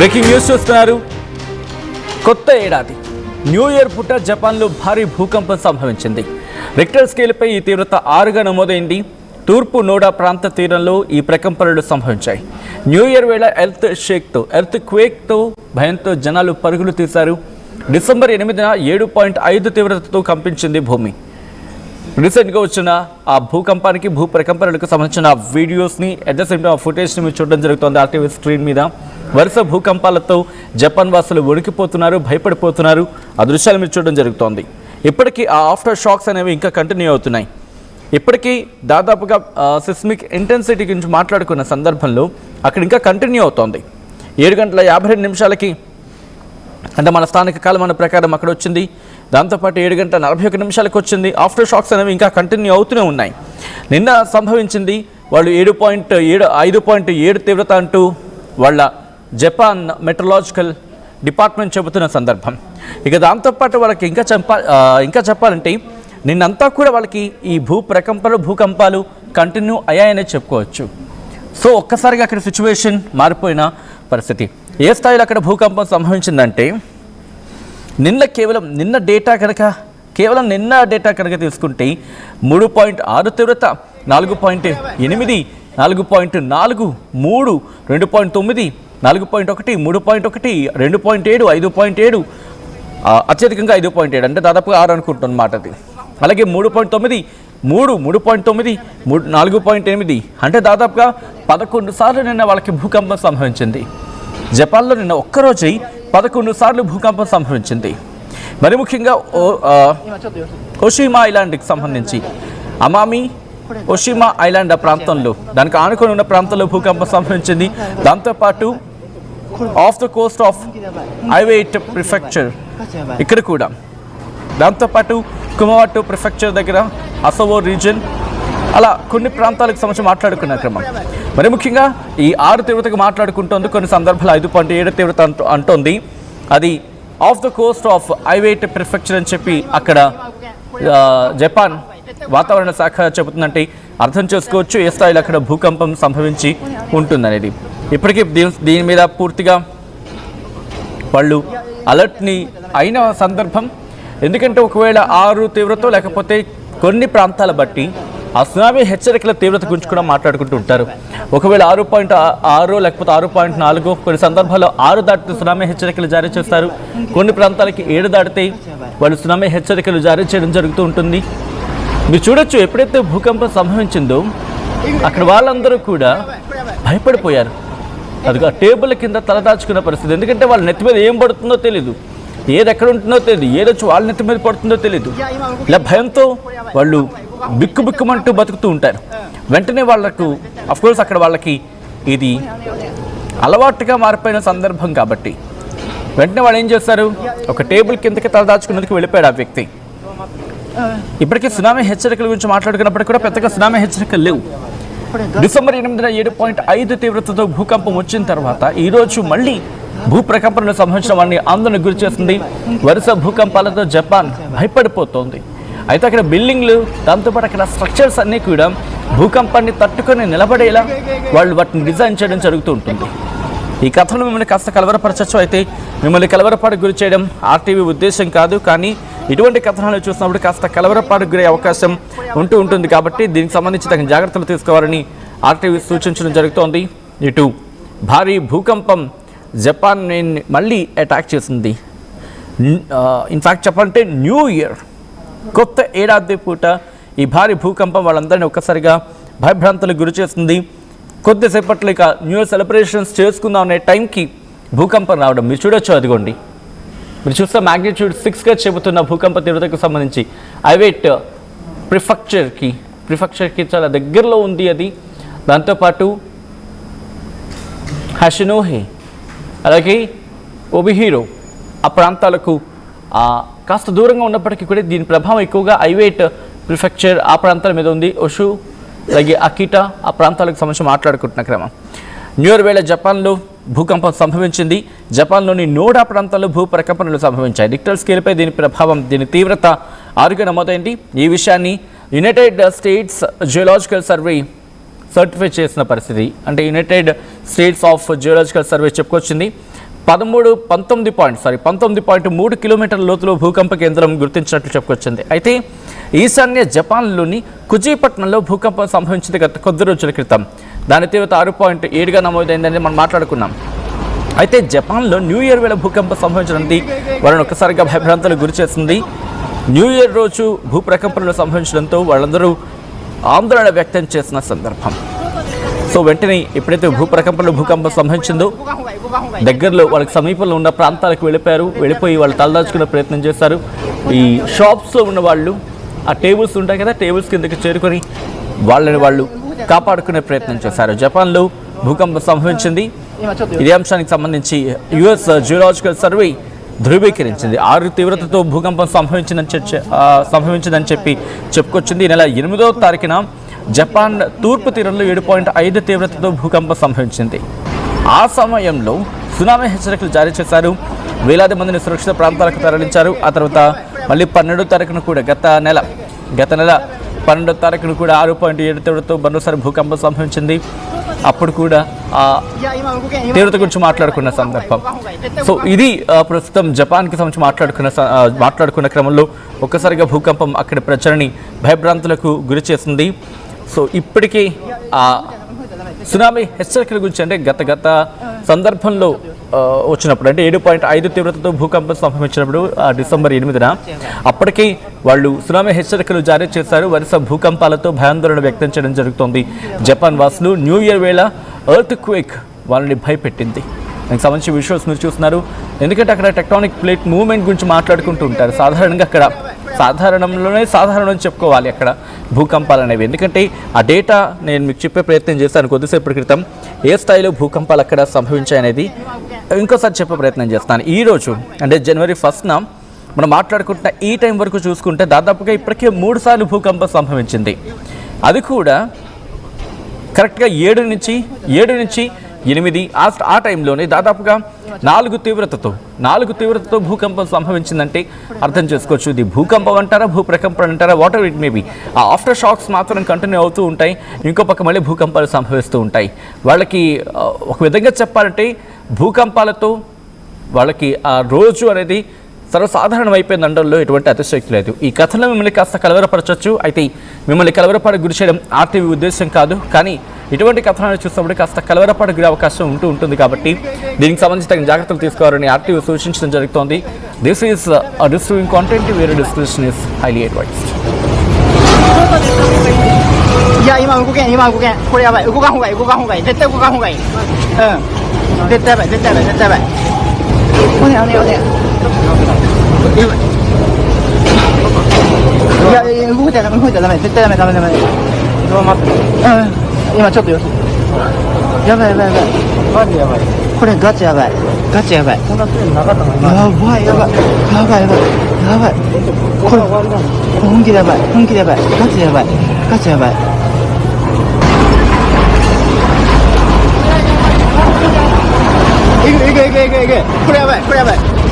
Breaking news చూస్తున్నారు. కొత్త ఏడాది న్యూ ఇయర్ పూట జపాన్లో భారీ భూకంపం సంభవించింది. రిక్టర్ స్కేల్పై ఈ తీవ్రత 6గా నమోదైంది. తూర్పు నోడా ప్రాంత తీరంలో ఈ ప్రకంపనలు సంభవించాయి. న్యూ ఇయర్ వేళ ఎర్త్ క్వేక్తో భయంతో జనాలు పరుగులు తీశారు. డిసెంబర్ 8న 7.5 తీవ్రతతో కంపించింది భూమి. రీసెంట్గా వచ్చిన ఆ భూకంపానికి భూ ప్రకంపనలకు సంబంధించిన వీడియోస్ని అట్ ద సేమ్ టైం ఫుటేజ్ని మీరు చూడడం జరుగుతుంది. ఆర్టీవీ స్క్రీన్ మీద వరుస భూకంపాలతో జపాన్ వాసులు వణికిపోతున్నారు, భయపడిపోతున్నారు. ఆ దృశ్యాలు మీరు చూడడం జరుగుతోంది. ఇప్పటికీ ఆ ఆఫ్టర్ షాక్స్ అనేవి ఇంకా కంటిన్యూ అవుతున్నాయి. ఇప్పటికీ దాదాపుగా సిస్మిక్ ఇంటెన్సిటీ గురించి మాట్లాడుకున్న సందర్భంలో అక్కడ ఇంకా కంటిన్యూ అవుతోంది. 7:52 అంటే మన స్థానిక కాలమాన ప్రకారం అక్కడ వచ్చింది. దాంతోపాటు 7:41 వచ్చింది. ఆఫ్టర్ షాక్స్ అనేవి ఇంకా కంటిన్యూ అవుతూనే ఉన్నాయి. నిన్న సంభవించింది. వాళ్ళు 5.7 తీవ్రత అంటూ వాళ్ళ జపాన్ మెట్రలాజికల్ డిపార్ట్మెంట్ చెబుతున్న సందర్భం. ఇక దాంతోపాటు వాళ్ళకి ఇంకా చెప్పాలంటే నిన్నంతా కూడా వాళ్ళకి ఈ భూకంపాలు కంటిన్యూ అయ్యాయనే చెప్పుకోవచ్చు. సో ఒక్కసారిగా అక్కడ సిచ్యువేషన్ మారిపోయిన పరిస్థితి. ఏ స్థాయిలో అక్కడ భూకంపం సంభవించిందంటే నిన్న డేటా కనుక తీసుకుంటే 3.6 తీవ్రత, 4.8, 4.4, 3, 2.9, 4.1, 3.1, 2.7, 5.7, అత్యధికంగా 5.7 అంటే దాదాపు 6 అనుకుంటున్నమాట అది. అలాగే 3.9, 3.9, 4.8 అంటే దాదాపుగా 11 సార్లు నిన్న వాళ్ళకి భూకంపం సంభవించింది. జపాన్లో నిన్న ఒక్కరోజే 11 సార్లు భూకంపం సంభవించింది. మరి ముఖ్యంగా ఒషిమా ఐలాండ్కి సంబంధించి అమామి ఒషిమా ఐలాండ్ ఆ ప్రాంతంలో దానికి ఆనుకొని ఉన్న ప్రాంతంలో భూకంపం సంభవించింది. దాంతోపాటు off the coast of Iwate prefecture ఇక్కడ కూడా, దాంతోపాటు కుమవాటో ప్రిఫెక్చర్ దగ్గర అసవో రీజన్, అలా కొన్ని ప్రాంతాలకు సంబంధించి మాట్లాడుకున్న క్రమం. మరి ముఖ్యంగా ఈ 6 తీవ్రతకు మాట్లాడుకుంటోంది. కొన్ని సందర్భాలు 5.7 తీవ్రత అంటోంది. అది off the coast of Iwate prefecture అని చెప్పి అక్కడ జపాన్ వాతావరణ శాఖ చెబుతుందంటే అర్థం చేసుకోవచ్చు ఏ స్థాయిలో అక్కడ భూకంపం సంభవించి ఉంటుందనేది. ఇప్పటికీ దీని మీద పూర్తిగా వాళ్ళు అలర్ట్ని అయిన సందర్భం. ఎందుకంటే ఒకవేళ 6 తీవ్రత లేకపోతే కొన్ని ప్రాంతాల బట్టి ఆ సునామీ హెచ్చరికల తీవ్రత గురించి కూడా మాట్లాడుకుంటూ ఉంటారు. ఒకవేళ 6.6 లేకపోతే 6.4, కొన్ని సందర్భాల్లో 6 దాటితే సునామీ హెచ్చరికలు జారీ చేస్తారు. కొన్ని ప్రాంతాలకి 7 దాటితే వాళ్ళు సునామీ హెచ్చరికలు జారీ చేయడం జరుగుతూ ఉంటుంది. మీరు చూడొచ్చు, ఎప్పుడైతే భూకంపం సంభవించిందో అక్కడ వాళ్ళందరూ కూడా భయపడిపోయారు. అది ఆ టేబుల్ కింద తలదాచుకున్న పరిస్థితి. ఎందుకంటే వాళ్ళ నెత్తి మీద ఏం పడుతుందో తెలీదు, ఏది ఎక్కడ ఉంటుందో తెలియదు, ఏదొచ్చి వాళ్ళ నెత్తి మీద పడుతుందో తెలియదు. ఇలా భయంతో వాళ్ళు బిక్కుమంటూ బతుకుతూ ఉంటారు. వెంటనే వాళ్లకు అఫ్కోర్స్ అక్కడ వాళ్ళకి ఇది అలవాటుగా మారిపోయిన సందర్భం కాబట్టి వెంటనే వాళ్ళు ఏం చేస్తారు, ఒక టేబుల్ కిందకి తలదాచుకునేందుకు వెళ్ళిపోయాడు ఆ వ్యక్తి. ఇప్పటికీ సునామీ హెచ్చరికల గురించి మాట్లాడుకున్నప్పటికీ కూడా పెద్దగా సునామీ హెచ్చరికలు లేవు. డిసెంబర్ 8న 7.5 తీవ్రతతో భూకంపం వచ్చిన తర్వాత ఈరోజు మళ్ళీ భూ ప్రకంపనలు సంభవించడం వారిని ఆందోళనకు గురి చేస్తుంది. వరుస భూకంపాలతో జపాన్ భయపడిపోతోంది. అయితే అక్కడ బిల్డింగ్లు, దాంతోపాటు అక్కడ స్ట్రక్చర్స్ అన్నీ కూడా భూకంపాన్ని తట్టుకొని నిలబడేలా వాళ్ళు వాటిని డిజైన్ చేయడం జరుగుతూ ఉంటుంది. ఈ కథను మిమ్మల్ని కాస్త కలవరపరచచ్చు. అయితే మిమ్మల్ని కలవరపాటుకు గురి చేయడం ఆర్టీవీ ఉద్దేశం కాదు. కానీ ఇటువంటి కథనాలు చూసినప్పుడు కాస్త కలవరపాటుకు గురే అవకాశం ఉంటుంది. కాబట్టి దీనికి సంబంధించి తగిన జాగ్రత్తలు తీసుకోవాలని ఆర్టీవీ సూచించడం జరుగుతోంది. ఇటు భారీ భూకంపం జపాన్ మళ్ళీ అటాక్ చేసింది. ఇన్ఫ్యాక్ట్ చెప్పాలంటే న్యూ ఇయర్, కొత్త ఏడాది పూట ఈ భారీ భూకంపం వాళ్ళందరినీ ఒక్కసారిగా భయభ్రాంతులకు గురి చేస్తుంది. కొద్దిసేపట్లో ఇక న్యూ ఇయర్ సెలబ్రేషన్స్ చేసుకుందాం అనే టైంకి భూకంపం రావడం మీరు చూడొచ్చు. అదిగోండి, మీరు చూస్తే మ్యాగ్నిట్యూడ్ 6గా చెబుతున్న భూకంప తీవ్రతకు సంబంధించి ఐవేట్ ప్రిఫెక్చర్కి చాలా దగ్గరలో ఉంది అది. దాంతోపాటు హషినోహే అలాగే ఒబిహిరో ఆ ప్రాంతాలకు కాస్త దూరంగా ఉన్నప్పటికీ కూడా దీని ప్రభావం ఎక్కువగా ఐవేట్ ప్రిఫెక్చర్ ఆ ప్రాంతాల మీద ఉంది. ఒషు అలాగే అకిటా ఆ ప్రాంతాలకు సంబంధించి మాట్లాడుకుంటున్న క్రమం. న్యూ ఇయర్ వేళ జపాన్లో భూకంపం సంభవించింది. జపాన్లోని నోడా ప్రాంతాల్లో భూ ప్రకంపనలు సంభవించాయి. రిక్టర్ స్కేల్పై దీని తీవ్రత 6గా నమోదైంది. ఈ విషయాన్ని United states geological survey certify చేసిన పరిస్థితి. అంటే United states of geological survey చెప్పుకొచ్చింది. 19.3 కిలోమీటర్ల లోతులో భూకంప కేంద్రం గుర్తించినట్లు చెప్పుకొచ్చింది. అయితే ఈశాన్య జపాన్లోని కుజీపట్నంలో భూకంపం సంభవించింది గత కొద్ది రోజుల క్రితం. దాని తీవ్రత 6.7గా నమోదైందని మనం మాట్లాడుకున్నాం. అయితే జపాన్లో న్యూ ఇయర్ వేళ భూకంపం సంభవించడానికి వాళ్ళని ఒక్కసారిగా భయభ్రాంతులకు గురి చేసింది. న్యూ ఇయర్ రోజు భూప్రకంపనలు సంభవించడంతో వాళ్ళందరూ ఆందోళన వ్యక్తం చేసిన సందర్భం. సో వెంటనే ఎప్పుడైతే భూకంపం సంభవించిందో దగ్గరలో వాళ్ళకి సమీపంలో ఉన్న ప్రాంతాలకు వెళ్ళిపోయి వాళ్ళు తలదాచుకునే ప్రయత్నం చేశారు. ఈ షాప్స్లో ఉన్న వాళ్ళు ఆ టేబుల్స్ ఉంటాయి కదా, టేబుల్స్ కిందకి చేరుకొని వాళ్ళు కాపాడుకునే ప్రయత్నం చేశారు. జపాన్లో భూకంపం సంభవించింది. ఇదే అంశానికి సంబంధించి యుఎస్ జియోలాజికల్ సర్వే ధృవీకరించింది. 6 తీవ్రతతో భూకంపం సంభవించిందని చెప్పి చెప్పుకొచ్చింది. ఈ నెల 8వ తారీఖున జపాన్ తూర్పు తీరంలో 7.5 తీవ్రతతో భూకంపం సంభవించింది. ఆ సమయంలో సునామీ హెచ్చరికలు జారీ చేశారు. వేలాది మందిని సురక్షిత ప్రాంతాలకు తరలించారు. ఆ తర్వాత మళ్ళీ 12వ తారీఖున కూడా గత నెల 12వ తారీఖున కూడా 6.7 తీవ్రతతో మరోసారి భూకంపం సంభవించింది. అప్పుడు కూడా ఆ తీవ్రత గురించి మాట్లాడుకున్న సందర్భం. సో ఇది ప్రస్తుతం జపాన్కి సంబంధించి మాట్లాడుకున్న క్రమంలో ఒక్కసారిగా భూకంపం అక్కడి ప్రజలని భయభ్రాంతులకు గురి చేసింది. సో ఇప్పటికీ ఆ సునామీ హెచ్చరికల గురించి అంటే గత సందర్భంలో వచ్చినప్పుడు అంటే 7.5 తీవ్రతతో భూకంపం సంభవించినప్పుడు డిసెంబర్ 8న అప్పటికీ వాళ్ళు సునామీ హెచ్చరికలు జారీ చేశారు. వరుస భూకంపాలతో భయాందోళన వ్యక్తం చేయడం జరుగుతోంది. జపాన్ వాసులు న్యూ ఇయర్ వేళ ఎర్త్ క్వేక్ వాళ్ళని భయపెట్టింది. దానికి సంబంధించి విజువల్స్ మీరు చూస్తున్నారు. ఎందుకంటే అక్కడ టెక్టానిక్ ప్లేట్ మూవ్మెంట్ గురించి మాట్లాడుకుంటూ ఉంటారు. సాధారణంగా అక్కడ సాధారణం చెప్పుకోవాలి అక్కడ భూకంపాలు అనేవి. ఎందుకంటే ఆ డేటా నేను మీకు చెప్పే ప్రయత్నం చేస్తాను కొద్దిసేపటి క్రితం. ఏ స్థాయిలో భూకంపాలు అక్కడ సంభవించాయనేది ఇంకోసారి చెప్పే ప్రయత్నం చేస్తాను. ఈరోజు అంటే జనవరి 1న మనం మాట్లాడుకుంటున్న ఈ టైం వరకు చూసుకుంటే దాదాపుగా ఇప్పటికే 3 సార్లు భూకంపం సంభవించింది. అది కూడా కరెక్ట్గా 7 నుంచి 8 ఆ టైంలోనే దాదాపుగా 4 తీవ్రతతో భూకంపం సంభవించిందంటే అర్థం చేసుకోవచ్చు. ఇది భూకంపం అంటారా, భూప్రకంపన అంటారా, what ever it may be. ఆ ఆఫ్టర్ షాక్స్ మాత్రం కంటిన్యూ అవుతూ ఉంటాయి. ఇంకో పక్క మళ్ళీ భూకంపాలు సంభవిస్తూ ఉంటాయి. వాళ్ళకి ఒక విధంగా చెప్పాలంటే భూకంపాలతో వాళ్ళకి ఆ రోజు అనేది సర్వసాధారణం అయిపోయింది అనడంలో ఎటువంటి అతిశయోక్తి లేదు. ఈ కథలో మిమ్మల్ని కాస్త కలవరపరచవచ్చు. అయితే మిమ్మల్ని కలవరపాటు గురి చేయడం ఆర్టీవీ ఉద్దేశం కాదు. కానీ ఇటువంటి కథనాలు చూసినప్పుడు కాస్త కలవరపాటు గురే అవకాశం ఉంటుంది. కాబట్టి దీనికి సంబంధించి తగిన జాగ్రత్తలు తీసుకోవాలని ఆర్టీవీ సూచించడం జరుగుతోంది. దిస్ ఈస్ డిస్ట్రిబ్యూటింగ్ కాంటెంట్ వేరే డిస్క్రిప్షన్ ఇస్ హైలీ అడ్వైజ్డ్. いや今動けんこれやばい動かんほうがいい絶対動かんほうがいい絶対やばいおねいや動いたらダメ絶対ダメ今ちょっとよやばいマジやばいこれガチやばいこんな強いのなかったのにやばいこれ本気でやばいガチやばいいくこれやばい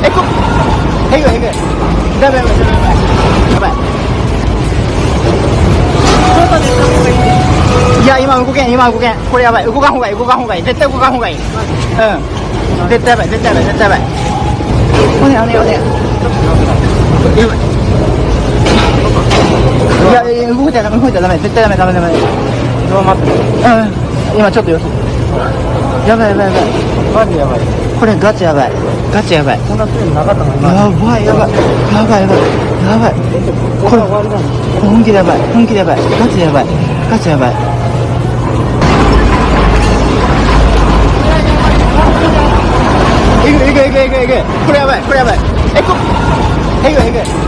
えこいくダメやばいいや今動けんこれやばい動かんほうがいい絶対動かんほうがいい絶対やばいおねいや動いたらダメ絶対ダメ今ちょっとよやばいマジやばいこれガチやばいこんな強いのなかったのにやばいこれ本気でやばいガチやばいいくこれやばいえこいく